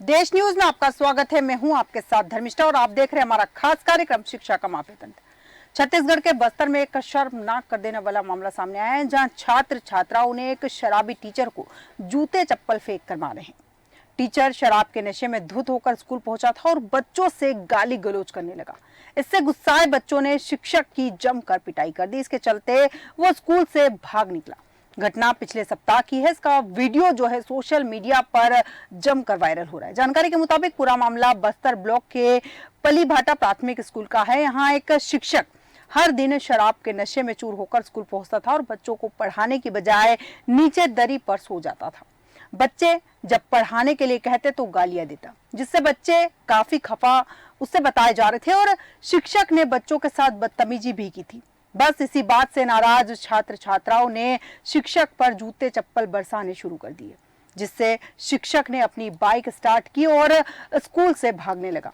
देश न्यूज में आपका स्वागत है। मैं हूं आपके साथ धर्मिष्ठा और आप देख रहे हैं हमारा खास कार्यक्रम शिक्षा का मापे तंत्र। छत्तीसगढ़ के बस्तर में एक शर्मनाक कर देने वाला मामला सामने आया है, जहां छात्र छात्राओं ने एक शराबी टीचर को जूते चप्पल फेंक कर मारे हैं। टीचर शराब के नशे में धुत होकर स्कूल पहुंचा था और बच्चों से गाली गलौज करने लगा। इससे गुस्साए बच्चों ने शिक्षक की जमकर पिटाई कर दी। इसके चलते वो स्कूल से भाग निकला। घटना पिछले सप्ताह की है। इसका वीडियो जो है सोशल मीडिया पर जमकर वायरल हो रहा है। जानकारी के मुताबिक पूरा मामला बस्तर ब्लॉक के पलीभाटा प्राथमिक स्कूल का है। यहाँ एक शिक्षक हर दिन शराब के नशे में चूर होकर स्कूल पहुंचता था और बच्चों को पढ़ाने की बजाय नीचे दरी पर सो जाता था। बच्चे जब पढ़ाने के लिए कहते तो गालियां देता, जिससे बच्चे काफी खफा उससे बताए जा रहे थे और शिक्षक ने बच्चों के साथ बदतमीजी भी की थी। बस इसी बात से नाराज छात्र छात्राओं ने शिक्षक पर जूते चप्पल बरसाने शुरू कर दिए, जिससे शिक्षक ने अपनी बाइक स्टार्ट की और स्कूल से भागने लगा।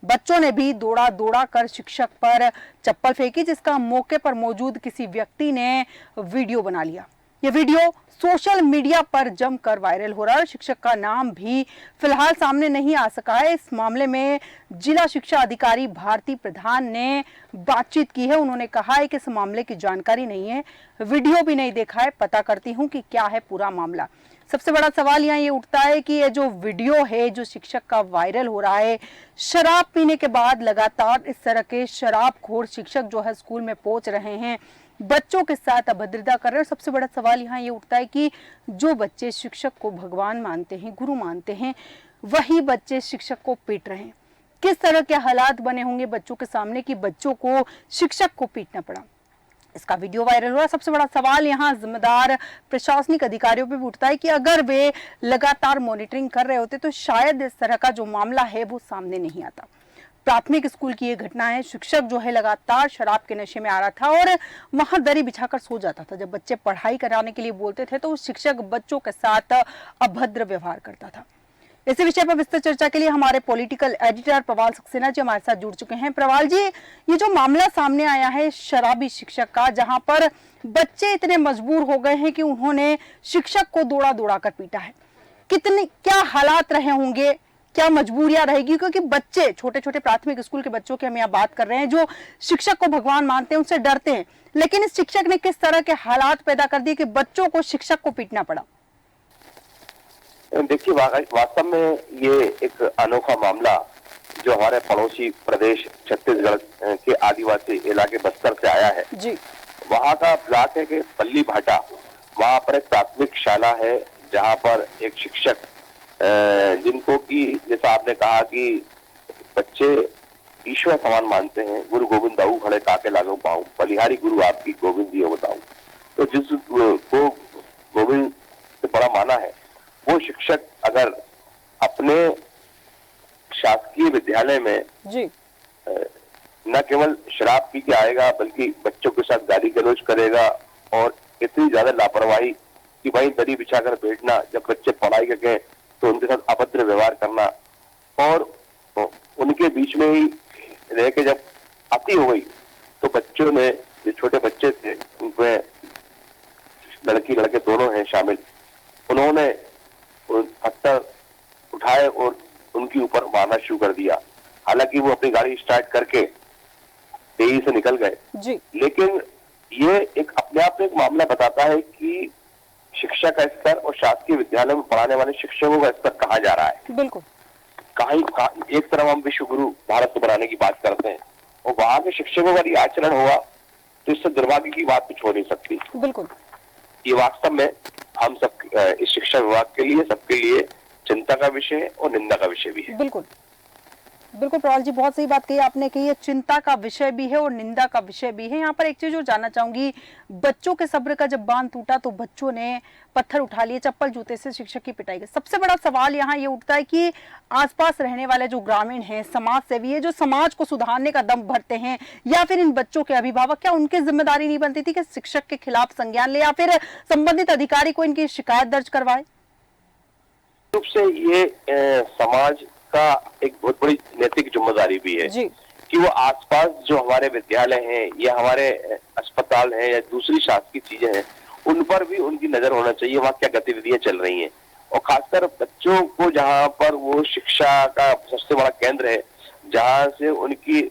बच्चों ने भी दौड़ा दौड़ा कर शिक्षक पर चप्पल फेंकी, जिसका मौके पर मौजूद किसी व्यक्ति ने वीडियो बना लिया। यह वीडियो सोशल मीडिया पर जमकर वायरल हो रहा है। शिक्षक का नाम भी फिलहाल सामने नहीं आ सका है। इस मामले में जिला शिक्षा अधिकारी भारती प्रधान ने बातचीत की है। उन्होंने कहा है कि इस मामले की जानकारी नहीं है, वीडियो भी नहीं देखा है, पता करती हूं कि क्या है पूरा मामला। सबसे बड़ा सवाल यहाँ ये उठता है कि ये जो वीडियो है जो शिक्षक का वायरल हो रहा है, शराब पीने के बाद लगातार इस तरह के शराबखोर शिक्षक जो है स्कूल में पहुंच रहे हैं, बच्चों के साथ अभद्रता कर रहे हैं। सबसे बड़ा सवाल यहाँ ये उठता है कि जो बच्चे शिक्षक को भगवान मानते हैं, गुरु मानते हैं, वही बच्चे शिक्षक को पीट रहे हैं। किस तरह के हालात बने होंगे बच्चों के सामने कि बच्चों को शिक्षक को पीटना पड़ा। इसका वीडियो वायरल हुआ। सबसे बड़ा सवाल यहाँ जिम्मेदार प्रशासनिक अधिकारियों पे भी उठता है कि अगर वे लगातार मॉनिटरिंग कर रहे होते तो शायद इस तरह का जो मामला है वो सामने नहीं आता। प्राथमिक स्कूल की ये घटना है। शिक्षक जो है लगातार शराब के नशे में आ रहा था और वहां दरी बिछाकर सो जाता था। जब बच्चे पढ़ाई कराने के लिए बोलते थे तो शिक्षक बच्चों के साथ अभद्र व्यवहार करता था। इसी विषय पर विस्तृत चर्चा के लिए हमारे पॉलिटिकल एडिटर प्रवाल सक्सेना जी हमारे साथ जुड़ चुके हैं। प्रवाल जी, ये जो मामला सामने आया है शराबी शिक्षक का, जहां पर बच्चे इतने मजबूर हो गए हैं कि उन्होंने शिक्षक को दौड़ा दौड़ा कर पीटा है, क्या हालात रहे होंगे, क्या मजबूरियां रहेगी? क्योंकि बच्चे छोटे छोटे प्राथमिक स्कूल के बच्चों की हम यहाँ बात कर रहे हैं, जो शिक्षक को भगवान मानते हैं, उनसे डरते हैं, लेकिन इस शिक्षक ने किस तरह के हालात पैदा कर दिए कि बच्चों को शिक्षक को पीटना पड़ा। देखिए, वास्तव में ये एक अनोखा मामला जो हमारे पड़ोसी प्रदेश छत्तीसगढ़ के आदिवासी इलाके बस्तर से आया है जी। वहाँ का ब्लॉक है कि पल्ली भाटा, वहाँ पर एक प्राथमिक शाला है जहाँ पर एक शिक्षक जिनको कि जैसा आपने कहा कि बच्चे ईश्वर समान मानते हैं, गुरु गोविंद दाऊ खड़े काके लागो पाऊं, बलिहारी गुरु आपकी गोविंद जी बताऊं, तो जिस को गोविंद से बड़ा माना है वो शिक्षक अगर अपने शासकीय विद्यालय में जी न केवल शराब पी के आएगा बल्कि बच्चों के साथ गाली गलौज करेगा और इतनी ज्यादा लापरवाही कि भाई दरी बिछाकर बैठना, जब बच्चे पढ़ाई करके तो उनके साथ अभद्र व्यवहार करना और उनके बीच में ही रह के जब अति हो गई तो बच्चों ने, जो छोटे बच्चे थे उनमें लड़की लड़के दोनों हैं शामिल, उन्होंने पत्थर उठाए और उनके ऊपर मारना शुरू कर दिया। हालांकि वो अपनी गाड़ी स्टार्ट करके तेजी से निकल गए, लेकिन ये एक अपने आप में एक मामला बताता है कि शिक्षा का स्तर और शासकीय विद्यालय में पढ़ाने वाले शिक्षकों का स्तर कहाँ जा रहा है। बिल्कुल। एक तरफ हम विश्व गुरु भारत को बनाने की बात करते हैं और वहां के शिक्षकों का ये आचरण हुआ तो इससे दुर्भाग्य की बात कुछ हो नहीं सकती। बिल्कुल। ये वास्तव में हम सब इस शिक्षा विभाग के लिए, सबके लिए चिंता का विषय है और निंदा का विषय भी है। बिल्कुल बिल्कुल प्रवाल जी, बहुत सही बात कही आपने कि ये चिंता का विषय भी है और निंदा का विषय भी है। यहाँ पर एक चीज और जानना चाहूंगी, बच्चों के सब्र का जब बांध टूटा तो बच्चों ने पत्थर उठा लिए, चप्पल जूते से शिक्षक की पिटाई की। सबसे बड़ा सवाल यहाँ ये उठता है कि आसपास रहने वाले जो ग्रामीण हैं, समाज सेवी है, जो समाज को सुधारने का दम भरते हैं, या फिर इन बच्चों के अभिभावक, क्या उनकी जिम्मेदारी नहीं बनती थी कि शिक्षक के खिलाफ संज्ञान ले या फिर संबंधित अधिकारी को इनकी शिकायत दर्ज करवाए? रूप से ये समाज का एक बहुत बड़ी नैतिक जिम्मेदारी भी है कि वो आसपास जो हमारे विद्यालय हैं या हमारे अस्पताल हैं या दूसरी शासकीय चीजें हैं उन पर भी उनकी नजर होना चाहिए, वहाँ क्या गतिविधियां चल रही हैं और खासकर बच्चों को जहाँ पर वो शिक्षा का सबसे बड़ा केंद्र है, जहाँ से उनकी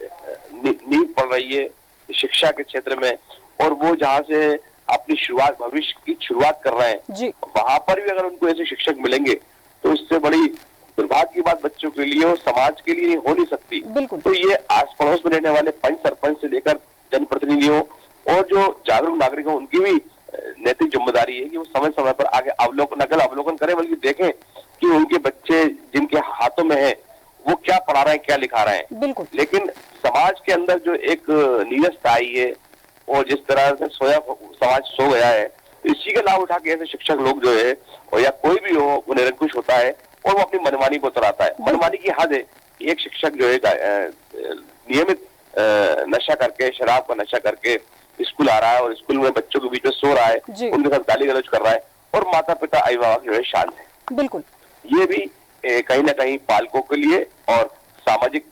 नींव पड़ रही है शिक्षा के क्षेत्र में, और वो जहाँ से अपनी शुरुआत, भविष्य की शुरुआत कर रहे हैं, जी वहां पर भी अगर उनको ऐसे शिक्षक मिलेंगे तो उससे बड़ी दुर्भाग्य की बात बच्चों के लिए और समाज के लिए हो नहीं सकती। बिल्कुल। तो ये आस पड़ोस में रहने वाले पंच सरपंच से लेकर जनप्रतिनिधियों और जो जागरूक नागरिक हैं उनकी भी नैतिक जिम्मेदारी है कि वो समय समय पर आगे अवलोकन करें, बल्कि देखें कि उनके बच्चे जिनके हाथों में है वो क्या पढ़ा रहे हैं, क्या लिखा रहे हैं। बिल्कुल। लेकिन समाज के अंदर जो एक नीरसता आई है और जिस तरह से समाज सो गया है, इसी का लाभ उठा के ऐसे शिक्षक लोग जो है और या कोई भी हो वो निरंकुश होता है और वो अपनी मनमानी को उतराता है। मनमानी की हद है। एक शिक्षक जो है नियमित नशा करके, शराब का नशा करके स्कूल आ रहा है और स्कूल में बच्चों के बीच में सो रहा है, उनके साथ गाली गलौज कर रहा है और माता पिता अभिभावक जो है शांत है। बिल्कुल। ये भी कहीं ना कहीं पालकों के लिए और सामाजिक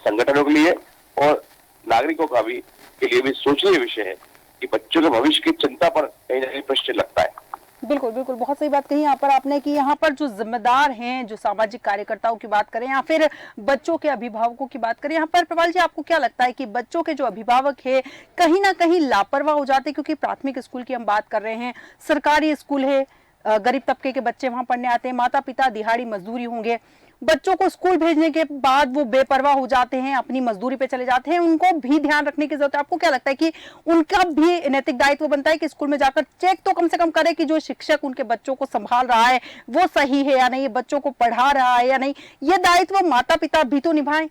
संगठनों के लिए और नागरिकों का भी के लिए भी सोचनीय विषय है कि बच्चों के भविष्य की चिंता पर कहीं ना कहीं प्रश्न लगता है। बिल्कुल बिल्कुल, बहुत सही बात कही यहाँ पर आपने कि यहाँ पर जो जिम्मेदार हैं, जो सामाजिक कार्यकर्ताओं की बात करें या फिर बच्चों के अभिभावकों की बात करें, यहाँ पर प्रवाल जी आपको क्या लगता है कि बच्चों के जो अभिभावक है कहीं ना कहीं लापरवाह हो जाते हैं? क्योंकि प्राथमिक स्कूल की हम बात कर रहे हैं, सरकारी स्कूल है, गरीब तबके के बच्चे वहां पढ़ने आते हैं, माता पिता दिहाड़ी मजदूरी होंगे, बच्चों को स्कूल भेजने के बाद वो बेपरवाह हो जाते हैं, अपनी मजदूरी पे चले जाते हैं। उनको भी ध्यान रखने की जरूरत है। आपको क्या लगता है कि उनका भी नैतिक दायित्व बनता है कि स्कूल में जाकर चेक तो कम से कम करे कि जो शिक्षक उनके बच्चों को संभाल रहा है वो सही है या नहीं, बच्चों को पढ़ा रहा है या नहीं, ये दायित्व माता पिता भी तो निभाएं।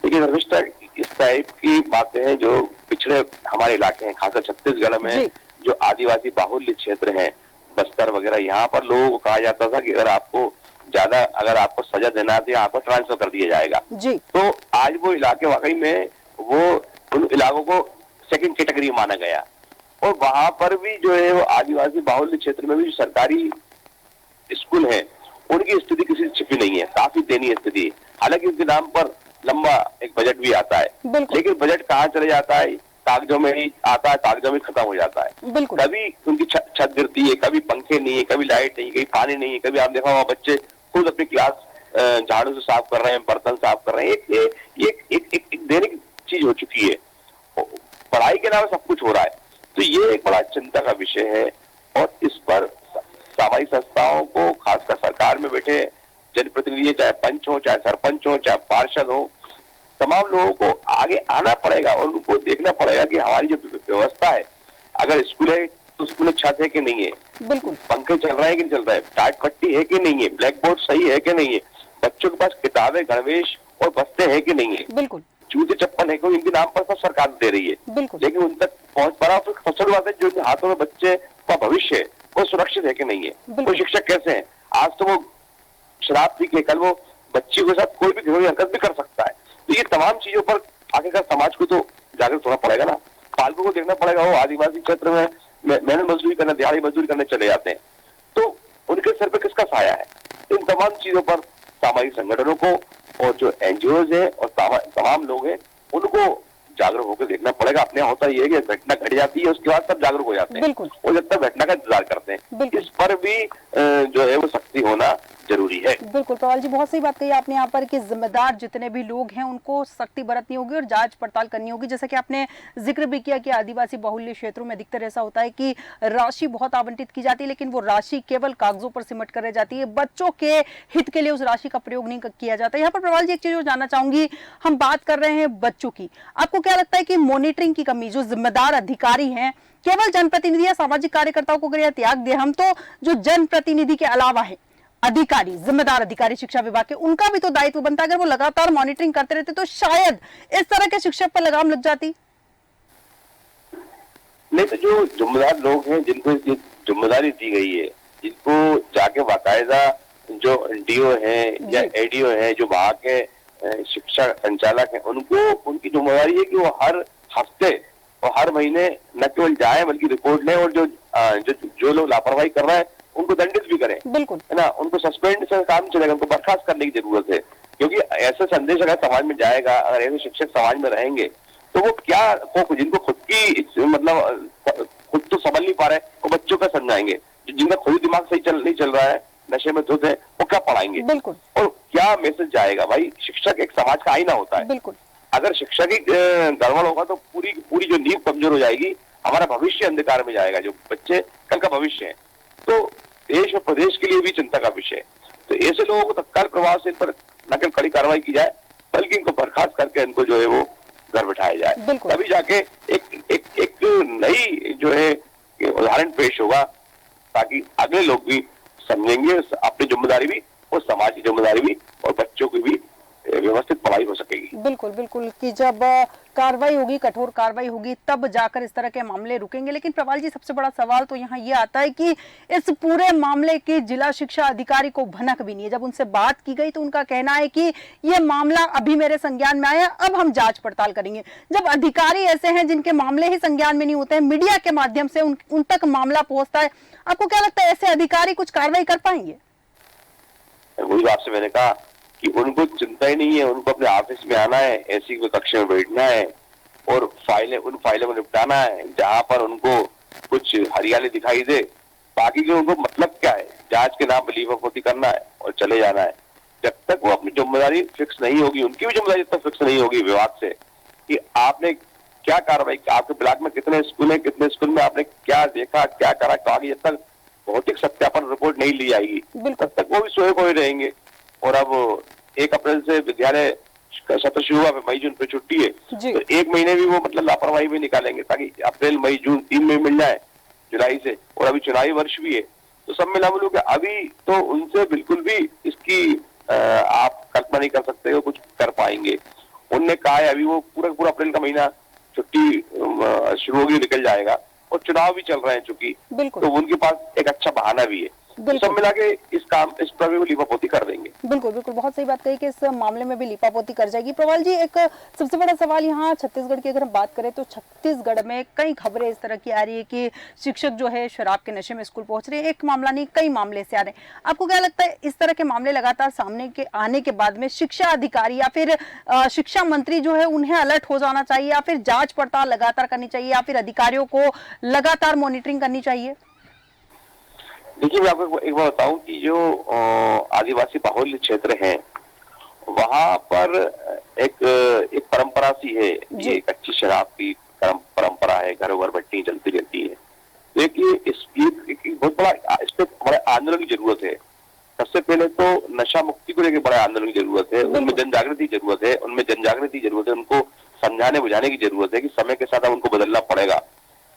देखिए धर्मिष्ठा, इस टाइप की बातें हैं जो पिछड़े हमारे इलाके हैं, खासकर छत्तीसगढ़ में जो आदिवासी बाहुल्य क्षेत्र है, बस्तर वगैरह, यहाँ पर लोगों को कहा जाता था कि अगर आपको सजा देना है तो आपको ट्रांसफर कर दिया जाएगा जी। तो आज वो इलाके वाकई में वो उन इलाकों को सेकंड कैटेगरी माना गया और वहां पर भी जो है वो आदिवासी बाहुल्य क्षेत्र में भी जो सरकारी स्कूल है उनकी स्थिति किसी से छिपी नहीं है, काफी दयनीय स्थिति। हालांकि उसके नाम पर लंबा एक बजट भी आता है, लेकिन बजट कहाँ चले जाता है, कागजों में ही आता है, कागजों में खत्म हो जाता है। कभी उनकी छत गिरती है, कभी पंखे नहीं है, कभी लाइट नहीं, कभी पानी नहीं है, कभी आप देखा होगा बच्चे खुद अपनी क्लास झाड़ू से साफ कर रहे हैं, बर्तन साफ कर रहे हैं। एक दैनिक चीज हो चुकी है, पढ़ाई के अलावा सब कुछ हो रहा है। तो ये एक बड़ा चिंता का विषय है और इस पर सामाजिक संस्थाओं को, खासकर सरकार में बैठे जनप्रतिनिधि, चाहे पंच हो, चाहे सरपंच हो, चाहे पार्षद हो, तमाम लोगों को आगे आना पड़ेगा और उनको देखना पड़ेगा कि हमारी जो व्यवस्था है, अगर स्कूल है तो स्कूल में छत है कि नहीं है, बिल्कुल पंखे चल रहे हैं कि नहीं चल रहा है, टाट पट्टी है कि नहीं है, ब्लैक बोर्ड सही है कि नहीं है, बच्चों के पास किताबें, गणवेश और बस्ते हैं कि नहीं है, बिल्कुल जूते चप्पल है कि इनके नाम पर सब सरकार दे रही है, बिल्कुल, लेकिन उन तक पहुंच पा रहा। फिर फसल बात है जो हाथों में बच्चे का भविष्य है वो सुरक्षित है कि नहीं है। वो शिक्षक कैसे है, आज तो वो शराब पी के कल वो बच्ची के साथ कोई भी घरेलू हरकत भी कर सकता है। तो ये तमाम चीजों पर आखिरकार समाज को तो जागरूक होना पड़ेगा ना, पालकों को देखना पड़ेगा। वो आदिवासी क्षेत्र में मेहनत मजदूरी करने, दिहाड़ी मजदूरी करने चले जाते हैं, तो उनके सर पे किसका साया है। इन तमाम चीजों पर सामाजिक संगठनों को और जो एनजीओज है और तमाम लोग हैं उनको जागरूक होकर देखना पड़ेगा। अपने होता ये है कि घटना घट जाती है उसके बाद सब जागरूक हो जाते हैं और जब तक घटना का इंतजार करते हैं, इस पर भी जो है वो सख्ती होना जरूरी है। बिल्कुल प्रवाल जी, बहुत सही बात कही आपने यहाँ पर कि जिम्मेदार जितने भी लोग हैं उनको सख्ती बरतनी होगी और जांच पड़ताल करनी होगी। जैसा कि आपने जिक्र भी किया कि आदिवासी बाहुल्य क्षेत्रों में अधिकतर ऐसा होता है कि राशि बहुत आवंटित की जाती है, लेकिन वो राशि केवल कागजों पर सिमट कर रह जाती है, बच्चों के हित के लिए उस राशि का प्रयोग नहीं किया जाता। यहाँ पर प्रवाल जी एक चीज जानना चाहूंगी, हम बात कर रहे हैं बच्चों की, आपको क्या लगता है कि मॉनिटरिंग की कमी, जो जिम्मेदार अधिकारी हैं, केवल जनप्रतिनिधि या सामाजिक कार्यकर्ताओं को अगर यह त्याग दे हम, तो जो जनप्रतिनिधि के अलावा है अधिकारी, जिम्मेदार अधिकारी शिक्षा विभाग के, उनका भी तो दायित्व बनता है। अगर वो लगातार मॉनिटरिंग करते रहते तो शायद इस तरह के शिक्षक पर लगाम लग जाती। नहीं तो जो जिम्मेदार लोग हैं जिनको जिम्मेदारी दी गई है, जिनको जाके बाकायदा जो डीओ है या एडीओ है, जो वहां के शिक्षा संचालक है, उनको उनकी जिम्मेदारी है कि वो हर हफ्ते और हर महीने न केवल जाए बल्कि रिपोर्ट लें और जो लोग लापरवाही कर रहे हैं उनको दंडित भी करें, बिल्कुल है ना। उनको सस्पेंड से काम चलेगा, उनको बर्खास्त करने की जरूरत है, क्योंकि ऐसा संदेश अगर समाज में जाएगा, अगर ऐसे शिक्षक समाज में रहेंगे तो वो जिनको खुद की मतलब खुद तो संभल नहीं पा रहे वो बच्चों का समझाएंगे, जिनका खुद दिमाग सही नहीं चल रहा है, नशे में धुत है, वो क्या पढ़ाएंगे? बिल्कुल और क्या मैसेज जाएगा? भाई शिक्षक एक समाज का आईना होता है। बिल्कुल अगर शिक्षक ही गड़बड़ होगा तो पूरी पूरी जो नींव कमजोर हो जाएगी, हमारा भविष्य अंधकार में जाएगा। जो बच्चे कल का भविष्य है, तो देश और प्रदेश के लिए भी चिंता का विषय है। तो ऐसे लोगों को तत्काल प्रभाव से इन पर न केवल कड़ी कार्रवाई की जाए, बल्कि इनको बर्खास्त करके इनको जो है वो घर बिठाया जाए। तभी जाके एक नई जो है उदाहरण पेश होगा, ताकि अगले लोग भी समझेंगे अपनी जिम्मेदारी भी और समाज की जिम्मेदारी भी, और बच्चों की भी व्यवस्थित पढ़ाई हो सकेगी। बिल्कुल बिल्कुल कि जब कार्रवाई होगी, कठोर कार्रवाई होगी, तब जाकर इस तरह के मामले रुकेंगे। लेकिन प्रवाल जी, सबसे बड़ा सवाल तो यहाँ ये आता है कि इस पूरे मामले की जिला शिक्षा अधिकारी को भनक भी नहीं है। जब उनसे बात की गई तो उनका कहना है कि ये मामला अभी मेरे संज्ञान में आया, अब हम जांच पड़ताल करेंगे। जब अधिकारी ऐसे हैं जिनके मामले ही संज्ञान में नहीं होते हैं, मीडिया के माध्यम से उन तक मामला पहुंचता है, आपको क्या लगता है ऐसे अधिकारी कुछ कार्रवाई कर पाएंगे? वही बात से मैंने कहा कि उनको चिंता ही नहीं है, उनको अपने ऑफिस में आना है, ऐसी कक्षा में बैठना है और उन फाइलों को निपटाना है जहां पर उनको कुछ हरियाली दिखाई दे। बाकी के उनको मतलब क्या है, जांच के नाम पर लीपापोती करना है और चले जाना है। जब तक वो अपनी जिम्मेदारी फिक्स नहीं होगी, उनकी भी जिम्मेदारी जब तक फिक्स नहीं होगी विभाग से कि आपने क्या कार्रवाई की, आपके ब्लॉक में कितने स्कूल है, कितने स्कूल में आपने क्या देखा, क्या करा, तो आगे जब तक भौतिक सत्यापन रिपोर्ट नहीं ली जाएगी तब तक वो भी सोए खोए रहेंगे। और अब 1 अप्रैल से विद्यालय सत्र शुरू हुआ, मई जून पे छुट्टी है, तो 1 महीने भी वो मतलब लापरवाही भी निकालेंगे, ताकि अप्रैल मई जून 3 महीने मिल जाए जुलाई से। और अभी चुनावी वर्ष भी है, तो सब मिला मिलू के अभी तो उनसे बिल्कुल भी इसकी आप कल्पना नहीं कर सकते हो कुछ कर पाएंगे। उनने कहा है अभी वो पूरा अप्रैल का महीना छुट्टी शुरू होगी, निकल जाएगा, और चुनाव भी चल रहे हैं चूंकि, तो उनके पास एक अच्छा बहाना भी है। सब मिला के इस पर भी लीपापोती कर देंगे। बिल्कुल बिल्कुल, बहुत सही बात कही कि इस मामले में भी लीपापोती कर जाएगी। प्रवाल जी, एक सबसे बड़ा सवाल यहाँ छत्तीसगढ़ की अगर हम बात करें तो छत्तीसगढ़ में कई खबरें इस तरह की आ रही है कि शिक्षक जो है शराब के नशे में स्कूल पहुंच रहे हैं। एक मामला नहीं, कई मामले से आ रहे हैं। आपको क्या लगता है इस तरह के मामले लगातार सामने के आने के बाद में शिक्षा अधिकारी या फिर शिक्षा मंत्री जो है उन्हें अलर्ट हो जाना चाहिए, या फिर जांच पड़ताल लगातार करनी चाहिए, या फिर अधिकारियों को लगातार मॉनिटरिंग करनी चाहिए? देखिए, मैं आपको एक बार बताऊं कि जो आदिवासी बाहुल्य क्षेत्र हैं, वहां पर एक परंपरा सी है, ये एक अच्छी शराब की परंपरा है, घरों घर भट्टी चलती रहती है। देखिए, इस बहुत बड़ा इस पे बड़े आंदोलन की जरूरत है। सबसे पहले तो नशा मुक्ति को लेकर बड़े आंदोलन की जरूरत है, उनमें जन जागृति की जरूरत है, उनको समझाने बुझाने की जरूरत है कि समय के साथ अब उनको बदलना पड़ेगा।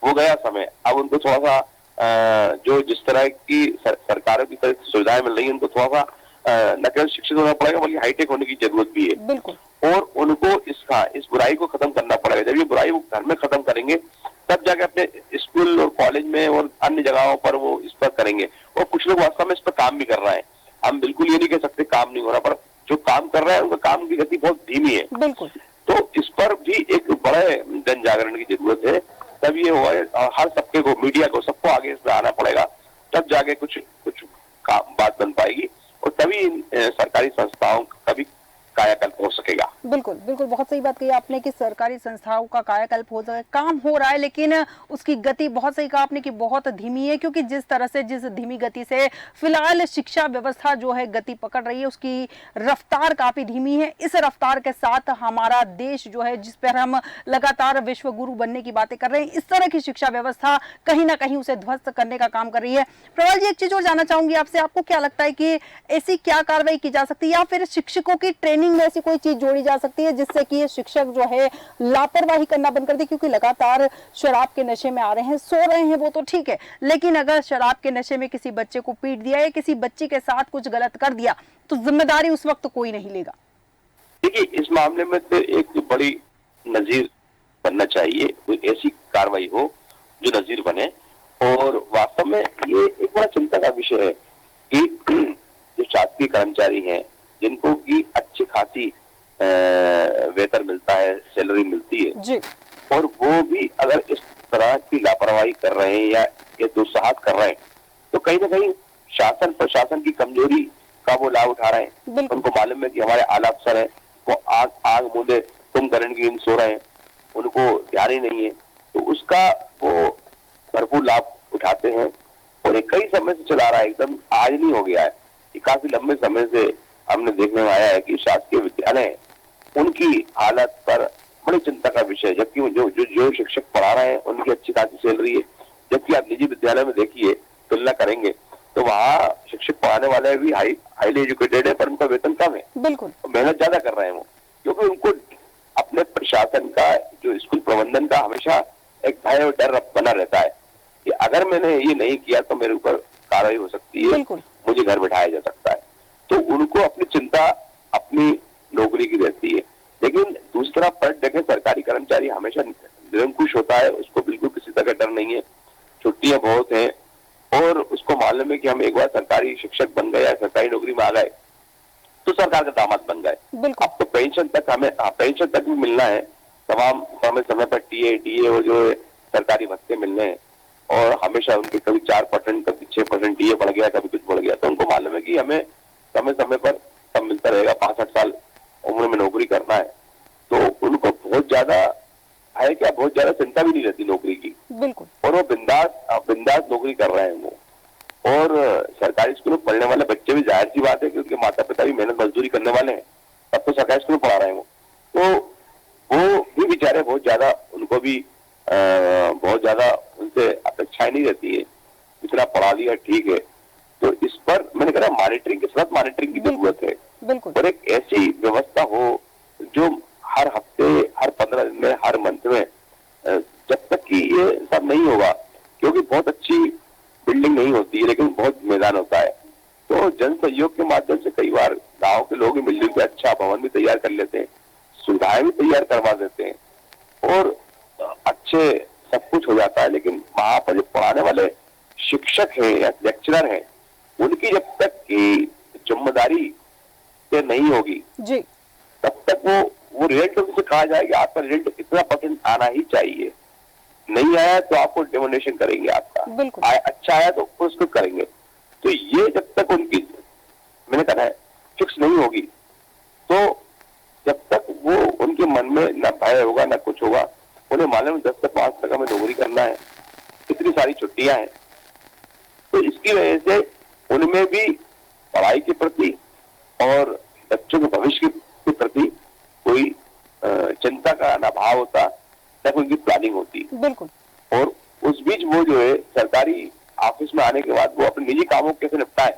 वो गया समय, अब उनको थोड़ा सा जो जिस तरह की सरकारों की तरफ सुविधाएं मिल रही है, उनको थोड़ा सा न केवल शिक्षित होना पड़ेगा बल्कि हाईटेक होने की जरूरत भी है। और उनको इस बुराई को खत्म करना पड़ेगा। जब ये बुराई वो घर में खत्म करेंगे, तब जाके अपने स्कूल और कॉलेज में और अन्य जगहों पर वो इस पर करेंगे। और कुछ लोग वास्तव में इस पर काम भी कर रहे हैं। हम बिल्कुल ये नहीं कह सकते काम नहीं हो रहा, पर जो काम कर रहे हैं उनका काम की गति बहुत धीमी है। तो इस पर भी एक बड़े जन जागरण की जरूरत है। तब ये हुआ, हर सबके को, मीडिया को, सबको आगे इसमें आना पड़ेगा, तब जाके कुछ बात बन पाएगी, और तभी सरकारी संस्थाओं का भी कायाकल्प हो सकेगा। बिल्कुल बिल्कुल, बहुत सही बात कही आपने कि सरकारी संस्थाओं का कायाकल्प हो सके। काम हो रहा है, लेकिन उसकी गति, बहुत सही कहा आपने कि बहुत धीमी है, क्योंकि जिस धीमी गति से फिलहाल शिक्षा व्यवस्था जो है गति पकड़ रही है, उसकी रफ्तार काफी धीमी है। इस रफ्तार के साथ हमारा देश जो है, जिस पर हम लगातार विश्व गुरु बनने की बातें कर रहे हैं, इस तरह की शिक्षा व्यवस्था कहीं ना कहीं उसे ध्वस्त करने का काम कर रही है। प्रवाल जी, एक चीज और जानना चाहूंगी आपसे, आपको क्या लगता है कि ऐसी क्या कार्रवाई की जा सकती है, या फिर शिक्षकों की ट्रेनिंग में ऐसी कोई चीज जोड़ी जा सकती है जिससे कि ये शिक्षक जो है लापरवाही करना बंद कर दे? क्योंकि लगातार शराब के नशे में आ रहे हैं, सो रहे हैं, वो तो ठीक है, लेकिन अगर शराब के नशे में किसी बच्चे को पीट दिया या किसी बच्ची के साथ कुछ गलत कर दिया, तो जिम्मेदारी उस वक्त कोई नहीं लेगा। देखिए, इस मामले में तो एक बड़ी नजीर बनना चाहिए, कोई ऐसी कार्रवाई हो जो नजीर बने। और वास्तव में ये एक बड़ा चिंता का विषय है कि जो शासकीय कर्मचारी हैं, जिनको की अच्छी खासी वेतन मिलता है, सैलरी मिलती है जी, और वो भी अगर इस तरह की लापरवाही कर रहे हैं या ये दुस्साहस कर रहे हैं, तो कहीं ना कहीं शासन प्रशासन की कमजोरी का वो लाभ उठा रहे हैं। उनको मालूम है कि हमारे आला अफसर है, वो आग मूंदे तुम करण की सो रहे हैं, उनको ध्यान ही नहीं है, तो उसका वो भरपूर लाभ उठाते हैं। और ये कई समय से चला रहा है, एकदम आज नहीं हो गया है। ये काफी लंबे समय से हमने देखने में आया है कि शासकीय विद्यालय उनकी हालत पर बड़ी चिंता का विषय है। जबकि जो शिक्षक पढ़ा रहे हैं उनकी अच्छी खासी सैलरी है, जबकि आप निजी विद्यालय में देखिए, तुलना करेंगे तो वहाँ शिक्षक पढ़ाने वाले भी हाईली एजुकेटेड है, पर उनका वेतन कम है, बिल्कुल मेहनत ज्यादा कर रहे हैं वो, क्योंकि उनको अपने प्रशासन का, जो स्कूल प्रबंधन का हमेशा एक भय और डर बना रहता है कि अगर मैंने ये नहीं किया तो मेरे ऊपर कार्रवाई हो सकती है, मुझे घर बिठाया जा सकता है। तो उनको अपनी चिंता अपनी नौकरी की रहती है। लेकिन दूसरी तरफ पर देखें, सरकारी कर्मचारी हमेशा निरंकुश होता है, उसको बिल्कुल किसी तरह का डर नहीं है, छुट्टियां बहुत हैं, और उसको मालूम है कि हम एक बार सरकारी शिक्षक बन गए, सरकारी नौकरी में आ गए तो सरकार का दामाद बन गए। अब तो पेंशन तक हमें, पेंशन तक भी मिलना है, तमाम समय पर टीए, डीए और जो सरकारी भत्ते मिलने हैं, और हमेशा उनके कभी 4%, कभी 6% डीए बढ़ गया, कभी कुछ बढ़ गया। तो उनको मालूम है कि हमें समय समय पर सब मिलता रहेगा, 65 साल उम्र में नौकरी करना है। तो उनको बहुत ज्यादा है, क्या बहुत ज्यादा चिंता भी नहीं रहती नौकरी की, बिल्कुल, और वो बिंदास नौकरी कर रहे हैं वो। और सरकारी स्कूल में पढ़ने वाले बच्चे भी, जाहिर सी बात है कि उनके माता पिता भी मेहनत मजदूरी करने वाले हैं, तब तो सरकारी स्कूल में पढ़ा रहे हैं वो। तो वो भी बेचारे बहुत ज्यादा, उनको भी बहुत ज्यादा उनसे अपेक्षाएं नहीं रहती है, इतना पढ़ा लिया ठीक है। तो इस पर मैंने कहा मॉनिटरिंग, इस वक्त मॉनिटरिंग की जरूरत है, और एक ऐसी व्यवस्था हो जो हर हफ्ते, हर 15 दिन में, हर मंथ में, जब तक कि ये सब नहीं होगा, क्योंकि बहुत अच्छी बिल्डिंग नहीं होती है लेकिन बहुत मैदान होता है, तो जन सहयोग के माध्यम से कई बार गांव के लोग मिलजुल के अच्छा भवन भी तैयार कर लेते हैं, सुविधाएं भी तैयार करवा देते हैं, और अच्छे सब कुछ हो जाता है। लेकिन वहां पर जो पढ़ाने वाले शिक्षक हैं या लेक्चरर हैं, उनकी जब तक की जिम्मेदारी से नहीं होगी जी, तब तक वो रिजल्ट उनसे कहा जाएगा आपका रिजल्ट इतना % आना ही चाहिए, नहीं आया तो आपको डिमोनेशन करेंगे, आपका अच्छा आया तो उसको करेंगे। तो ये जब तक उनकी, मैंने कहा है, फिक्स नहीं होगी, तो जब तक वो उनके मन में ना भय होगा ना कुछ होगा, उन्हें मालूम 10 से 5 तक हमें नौकरी करना है, इतनी सारी छुट्टियां हैं, तो इसकी वजह से उनमें भी पढ़ाई के प्रति और बच्चों के भविष्य के प्रति कोई चिंता का ना भाव होता, न कोई उनकी प्लानिंग होती। बिल्कुल। और उस बीच वो जो है सरकारी ऑफिस में आने के बाद वो अपने निजी कामों कैसे निपटाए,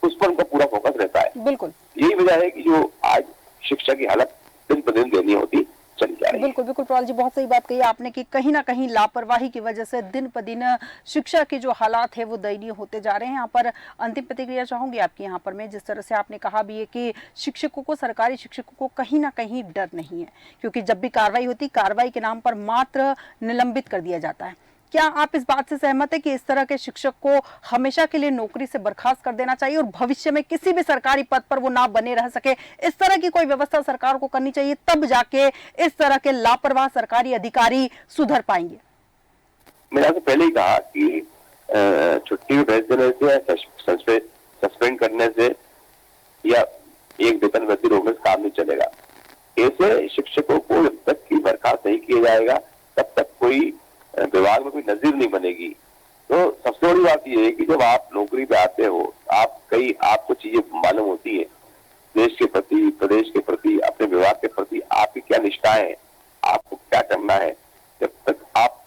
उस पर उनका पूरा फोकस रहता है। बिल्कुल, यही वजह है कि जो आज शिक्षा की हालत दिन प्रतिदिन दयनीय होती चली जा रही है। बिल्कुल बिल्कुल प्रवाल जी, बहुत सही बात कही आपने कि कहीं ना कहीं लापरवाही की वजह से दिन प दिन शिक्षा के जो हालात है वो दयनीय होते जा रहे हैं। यहाँ पर अंतिम प्रतिक्रिया चाहूंगी आपकी यहाँ पर मैं, जिस तरह से आपने कहा भी है कि शिक्षकों को, सरकारी शिक्षकों को कहीं ना कहीं डर नहीं है, क्योंकि जब भी कार्रवाई होती, कार्रवाई के नाम पर मात्र निलंबित कर दिया जाता है। क्या आप इस बात से सहमत है कि इस तरह के शिक्षक को हमेशा के लिए नौकरी से बर्खास्त कर देना चाहिए और भविष्य में किसी भी सरकारी पद पर वो ना बने रह सके, इस तरह की कोई व्यवस्था सरकार को करनी चाहिए, तब जाके इस तरह के लापरवाह सरकारी अधिकारी सुधर पाएंगे? मैंने आपसे पहले ही कहा कि छुट्टी भेज देने से, सस्पेंड करने से या एक वेतन वृद्धि रोकने से काम नहीं चलेगा। ऐसे शिक्षकों को जब तक की बर्खास्त नहीं किया जाएगा तब तक कोई विभाग में कोई नजीर नहीं बनेगी। तो सबसे बड़ी बात यह है कि जब आप नौकरी पे आते हो, आपको चीजें मालूम होती है, देश के प्रति, प्रदेश के प्रति, अपने विभाग के प्रति आपकी क्या निष्ठाएं हैं, आपको क्या करना है। जब तक आप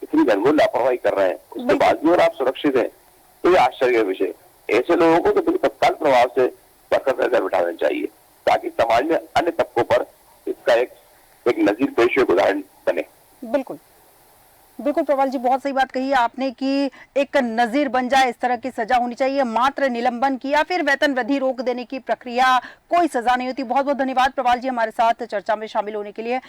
इतनी घनघोर लापरवाही कर रहे हैं, उसके बाद भी और आप सुरक्षित हैं, तो ये आश्चर्य का विषय। ऐसे लोगों को तो बिल्कुल तत्काल प्रभाव से बरकरार नजर बिठाना चाहिए, ताकि समाज में अन्य तबकों पर इसका एक नजीर पेश उदाहरण बने। बिल्कुल बिल्कुल प्रवाल जी, बहुत सही बात कही है आपने कि एक नजीर बन जाए, इस तरह की सजा होनी चाहिए। मात्र निलंबन की या फिर वेतन वृद्धि रोक देने की प्रक्रिया कोई सजा नहीं होती। बहुत बहुत धन्यवाद प्रवाल जी हमारे साथ चर्चा में शामिल होने के लिए।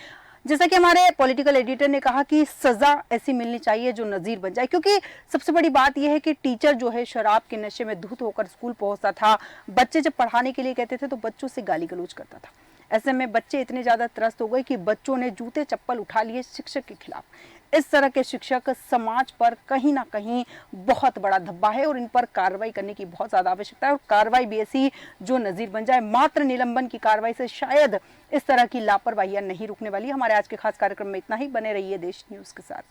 जैसा कि हमारे पॉलिटिकल एडिटर ने कहा कि सजा ऐसी मिलनी चाहिए जो नजीर बन जाए, क्योंकि सबसे बड़ी बात यह है कि टीचर जो है शराब के नशे में धुत होकर स्कूल पहुंचता था, बच्चे जब पढ़ाने के लिए कहते थे तो बच्चों से गाली गलौज करता था। ऐसे में बच्चे इतने ज्यादा त्रस्त हो गए कि बच्चों ने जूते चप्पल उठा लिए शिक्षक के खिलाफ। इस तरह के शिक्षक समाज पर कहीं ना कहीं बहुत बड़ा धब्बा है और इन पर कार्रवाई करने की बहुत ज्यादा आवश्यकता है, और कार्रवाई भी ऐसी जो नजीर बन जाए। मात्र निलंबन की कार्रवाई से शायद इस तरह की लापरवाहियां नहीं रुकने वाली। हमारे आज के खास कार्यक्रम में इतना ही। बने रहिए देश न्यूज के साथ।